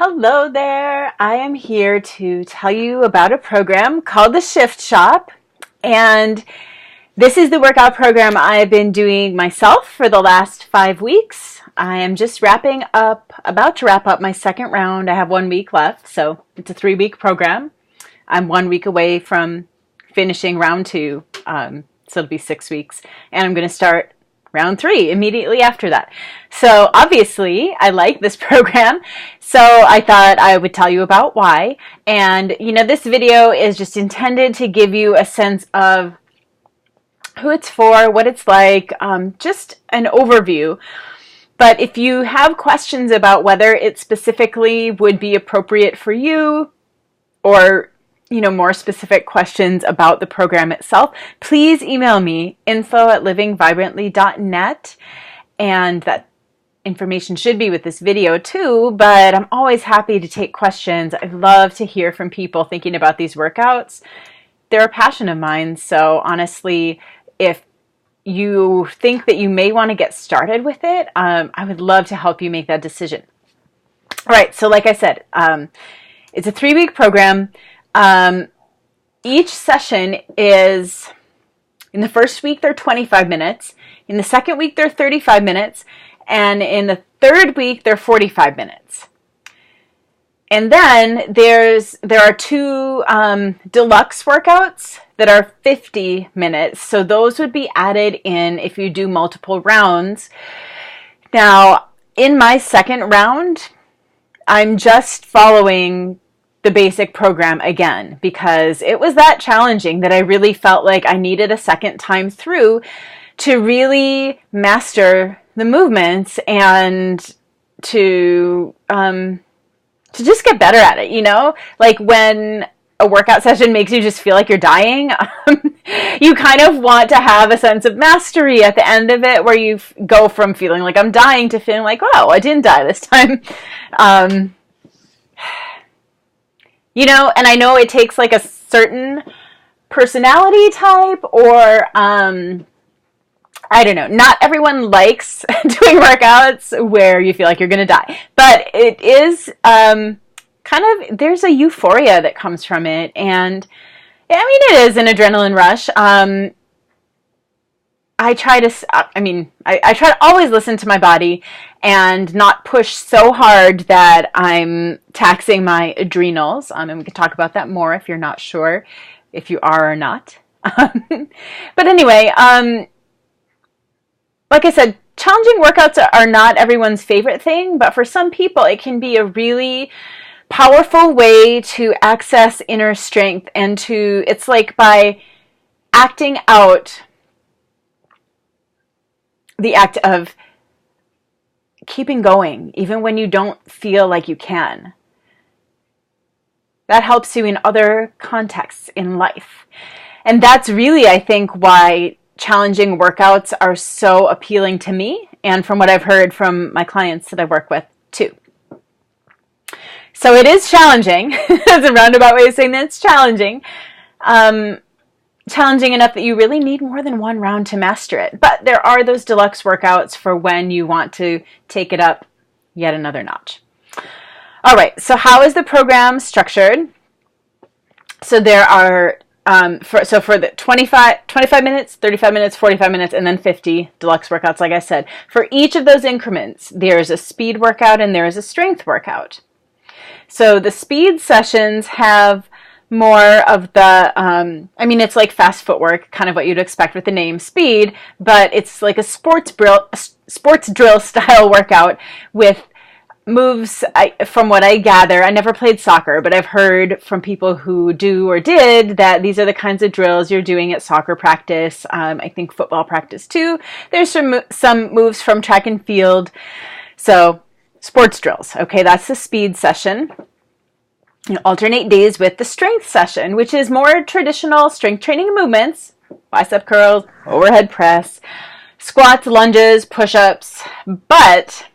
Hello there. I am here to tell you about a program called the Shift Shop. And this is the workout program I've been doing myself for the last 5 weeks. I am just about to wrap up my second round. I have 1 week left, so it's a 3-week program. I'm 1 week away from finishing round 2, so it'll be 6 weeks. And I'm going to start round 3 immediately after that. So obviously I like this program, so I thought I would tell you about why. And this video is just intended to give you a sense of who it's for, what it's like, just an overview. But if you have questions about whether it specifically would be appropriate for you, or more specific questions about the program itself, please email me, info@livingvibrantly.net. And that information should be with this video too, but I'm always happy to take questions. I love to hear from people thinking about these workouts. They're a passion of mine, so honestly, if you think that you may want to get started with it, I would love to help you make that decision. All right, so like I said, it's a 3-week program. Each session is, in the first week, they're 25 minutes. In the second week, they're 35 minutes. And in the third week, they're 45 minutes. And then there are 2 deluxe workouts that are 50 minutes. So those would be added in if you do multiple rounds. Now, in my second round, I'm just following the basic program again because it was that challenging that I really felt like I needed a second time through to really master the movements and to just get better at it, Like when a workout session makes you just feel like you're dying, you kind of want to have a sense of mastery at the end of it where you go from feeling like I'm dying to feeling like, wow, I didn't die this time. And I know it takes like a certain personality type or, I don't know, not everyone likes doing workouts where you feel like you're going to die, but it is there's a euphoria that comes from it. And it is an adrenaline rush. I try to always listen to my body and not push so hard that I'm taxing my adrenals. And we can talk about that more if you're not sure if you are or not. But anyway, like I said, challenging workouts are not everyone's favorite thing, but for some people it can be a really powerful way to access inner strength and it's like by acting out the act of keeping going, even when you don't feel like you can. That helps you in other contexts in life. And that's really, I think, why challenging workouts are so appealing to me and from what I've heard from my clients that I work with too. So it is challenging. It's a roundabout way of saying that it's challenging. Challenging enough that you really need more than 1 round to master it. But there are those deluxe workouts for when you want to take it up yet another notch. All right, so how is the program structured? So there are, for the 25 minutes, 35 minutes, 45 minutes, and then 50 deluxe workouts, like I said. For each of those increments, there's a speed workout and there is a strength workout. So the speed sessions have more of the, it's like fast footwork, kind of what you'd expect with the name speed, but it's like a sports drill style workout with moves. From what I gather, I never played soccer, but I've heard from people who do or did that these are the kinds of drills you're doing at soccer practice. I think football practice too. There's some moves from track and field. So sports drills. Okay, that's the speed session. Alternate days with the strength session, which is more traditional strength training movements, bicep curls, overhead press, squats, lunges, push-ups. But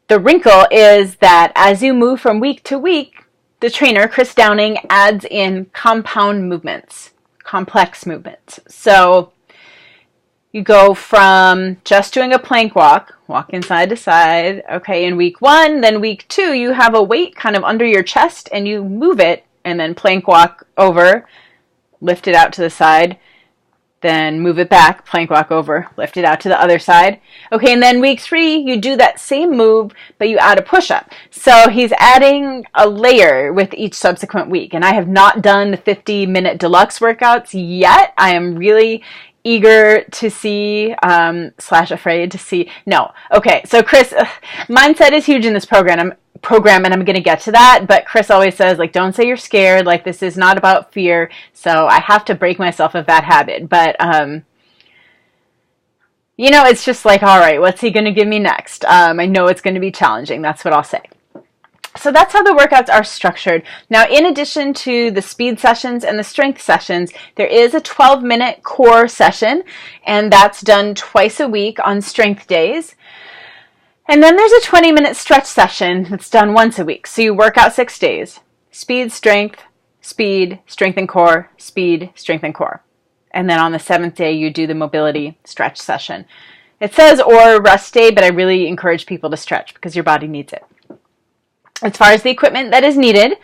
the wrinkle is that as you move from week to week, the trainer, Chris Downing, adds in compound movements, complex movements. So You go from just doing a plank walk, walking side to side, okay, in week 1. Then week 2, you have a weight kind of under your chest and you move it and then plank walk over, lift it out to the side, then move it back, plank walk over, lift it out to the other side. Okay, and then week 3, you do that same move, but you add a push-up. So he's adding a layer with each subsequent week. And I have not done the 50-minute deluxe workouts yet. I am really eager to see, / afraid to see. No. Okay, so Chris, mindset is huge in this program, and I'm going to get to that, but Chris always says, like, don't say you're scared, like, this is not about fear, so I have to break myself of that habit, but, you know, it's just like, all right, what's he going to give me next? I know it's going to be challenging, that's what I'll say. So that's how the workouts are structured. Now, in addition to the speed sessions and the strength sessions, there is a 12-minute core session, and that's done twice a week on strength days. And then there's a 20-minute stretch session that's done once a week. So you work out 6 days. Speed, strength, and core, speed, strength, and core. And then on the 7th day, you do the mobility stretch session. It says or rest day, but I really encourage people to stretch because your body needs it. As far as the equipment that is needed,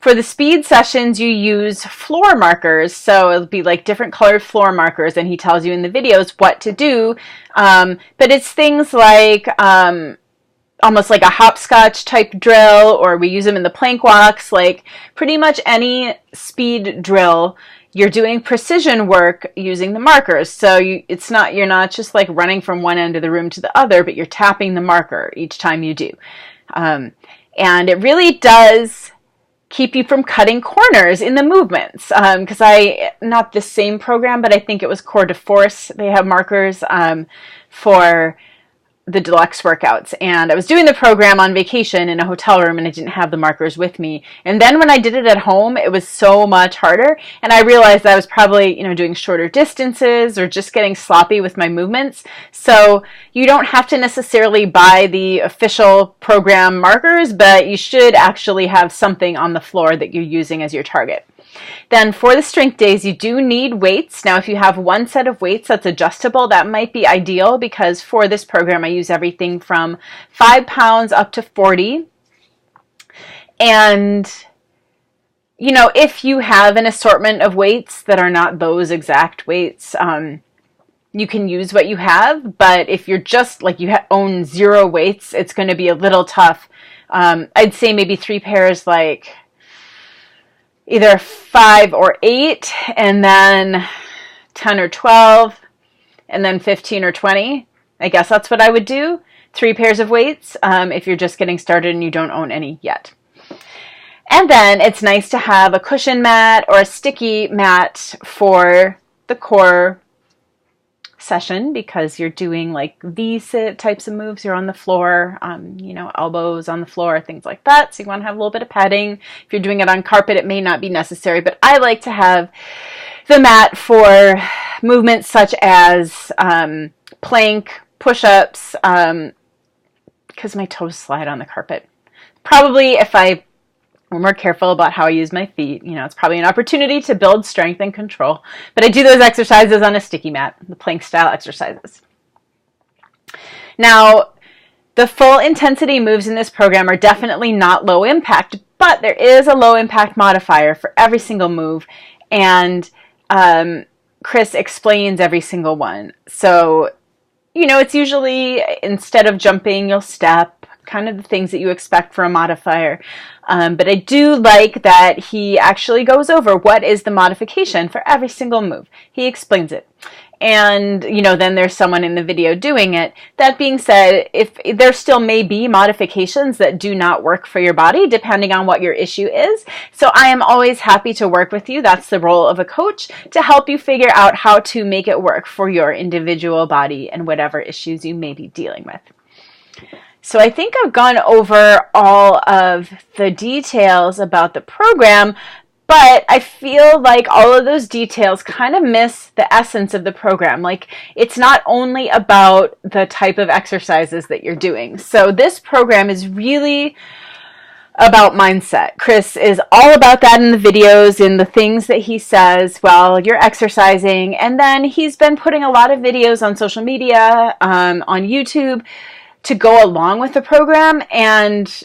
for the speed sessions, you use floor markers. So it'll be like different colored floor markers, and he tells you in the videos what to do. But it's things like almost like a hopscotch type drill, or we use them in the plank walks, like pretty much any speed drill. You're doing precision work using the markers. So you're not just like running from one end of the room to the other, but you're tapping the marker each time you do. And it really does keep you from cutting corners in the movements. Because not the same program, but I think it was Core de Force. They have markers for the deluxe workouts. And I was doing the program on vacation in a hotel room, and I didn't have the markers with me. And then when I did it at home, it was so much harder. And I realized I was probably, doing shorter distances or just getting sloppy with my movements. So you don't have to necessarily buy the official program markers, but you should actually have something on the floor that you're using as your target. Then for the strength days, you do need weights. Now, if you have one set of weights that's adjustable, that might be ideal, because for this program, I use everything from 5 pounds up to 40. And, if you have an assortment of weights that are not those exact weights, you can use what you have. But if you're just like own 0 weights, it's going to be a little tough. I'd say maybe 3 pairs, like either 5 or 8, and then 10 or 12, and then 15 or 20. I guess that's what I would do. 3 pairs of weights if you're just getting started and you don't own any yet. And then it's nice to have a cushion mat or a sticky mat for the core session, because you're doing like V-sit types of moves. You're on the floor, elbows on the floor, things like that. So you want to have a little bit of padding. If you're doing it on carpet, it may not be necessary, but I like to have the mat for movements such as plank, push-ups, because my toes slide on the carpet. Probably if I were more careful about how I use my feet, it's probably an opportunity to build strength and control. But I do those exercises on a sticky mat, the plank style exercises. Now, the full intensity moves in this program are definitely not low impact, but there is a low impact modifier for every single move, and Chris explains every single one. So, it's usually, instead of jumping, you'll step, kind of the things that you expect for a modifier. But I do like that he actually goes over what is the modification for every single move. He explains it. And, then there's someone in the video doing it. That being said, if there still may be modifications that do not work for your body, depending on what your issue is. So I am always happy to work with you. That's the role of a coach, to help you figure out how to make it work for your individual body and whatever issues you may be dealing with. So I think I've gone over all of the details about the program, but I feel like all of those details kind of miss the essence of the program. Like, it's not only about the type of exercises that you're doing. So this program is really about mindset. Chris is all about that in the videos, in the things that he says while you're exercising. And then he's been putting a lot of videos on social media, on YouTube, to go along with the program. And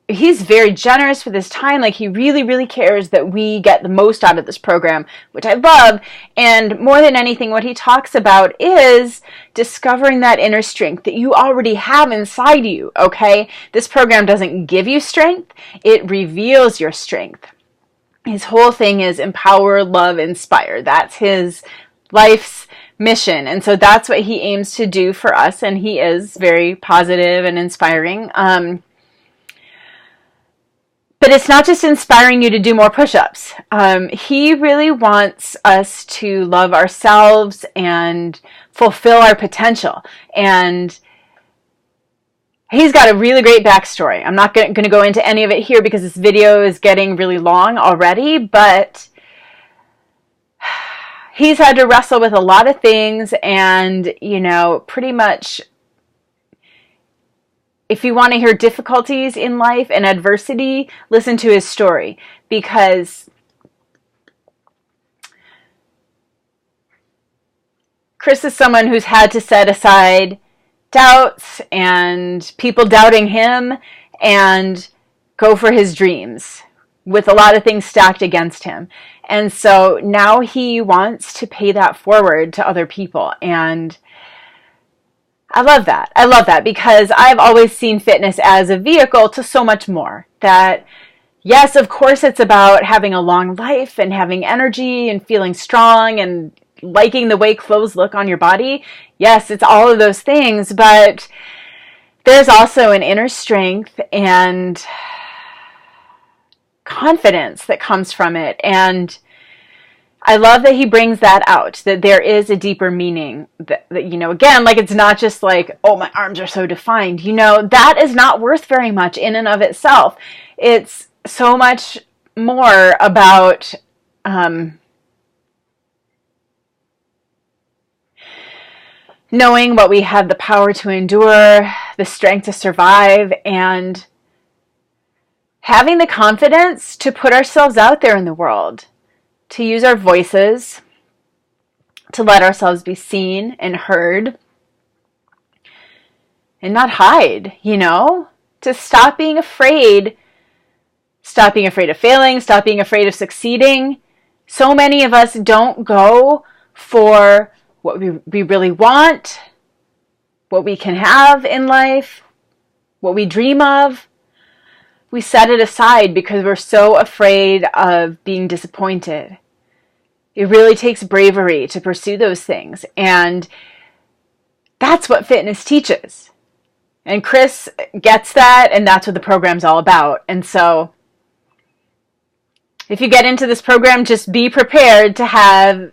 he's very generous with his time. Like, he really, really cares that we get the most out of this program, which I love. And more than anything, what he talks about is discovering that inner strength that you already have inside you, okay? This program doesn't give you strength. It reveals your strength. His whole thing is empower, love, inspire. That's his life's mission. And so that's what he aims to do for us. And he is very positive and inspiring. But it's not just inspiring you to do more push-ups. He really wants us to love ourselves and fulfill our potential. And he's got a really great backstory. I'm not going to go into any of it here because this video is getting really long already, but he's had to wrestle with a lot of things, and, you know, pretty much, if you want to hear difficulties in life and adversity, listen to his story, because Chris is someone who's had to set aside doubts and people doubting him and go for his dreams with a lot of things stacked against him. And so now he wants to pay that forward to other people. And I love that. I love that because I've always seen fitness as a vehicle to so much more. That, yes, of course, it's about having a long life and having energy and feeling strong and liking the way clothes look on your body. Yes, it's all of those things, but there's also an inner strength and confidence that comes from it. And I love that he brings that out, that there is a deeper meaning that, you know, again, like, it's not just like, oh, my arms are so defined, you know, that is not worth very much in and of itself. It's so much more about, knowing what we have the power to endure, the strength to survive, and having the confidence to put ourselves out there in the world, to use our voices, to let ourselves be seen and heard, and not hide, you know, to stop being afraid of failing, stop being afraid of succeeding. So many of us don't go for what we really want, what we can have in life, what we dream of. We set it aside because we're so afraid of being disappointed. It really takes bravery to pursue those things. And that's what fitness teaches. And Chris gets that, and that's what the program's all about. And so if you get into this program, just be prepared to have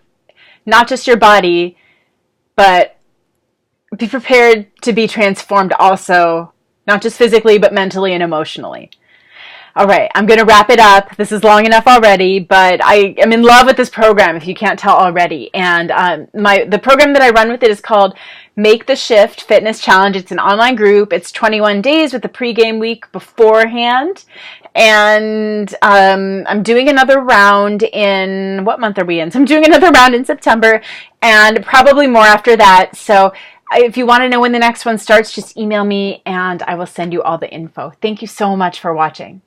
not just your body, but be prepared to be transformed also, not just physically, but mentally and emotionally. All right, I'm going to wrap it up. This is long enough already, but I am in love with this program, if you can't tell already. And the program that I run with it is called Make the Shift Fitness Challenge. It's an online group. It's 21 days with a pregame week beforehand. And I'm doing another round in, what month are we in? So I'm doing another round in September and probably more after that. So if you want to know when the next one starts, just email me and I will send you all the info. Thank you so much for watching.